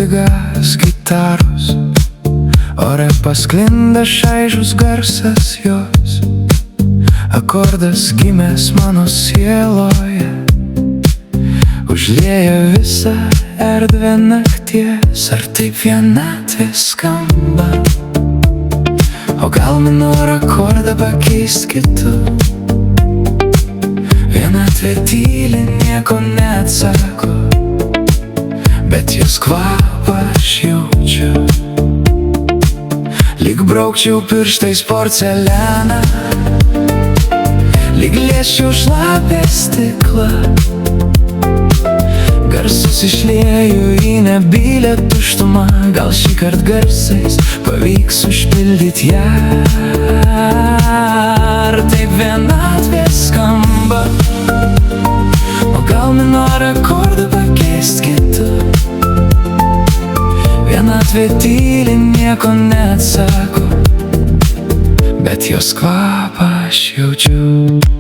stygas gitaros, ore pasklinda šaižus garsas jos. Akordas gimęs mano sieloje užlieja visą erdvę nakties. Ar taip vienatvė skamba? O gal minoro akordą pakeist kitu? Vienatvė tyli, nieko neatsako, bet jos kvapą aš jaučiu. Lyg braukčiau pirštais porcelianą, lyg liesčiau šlapią stiklą. Garsus išlieju į nebylią tuštumą, gal šįkart garsais pavyks užpildyti ją. Ar taip vienatvė skamba? O gal minoro akordą pakeist kitu? Vienatvė tyli, nieko neatsako, bet jos kvapą aš jaučiu.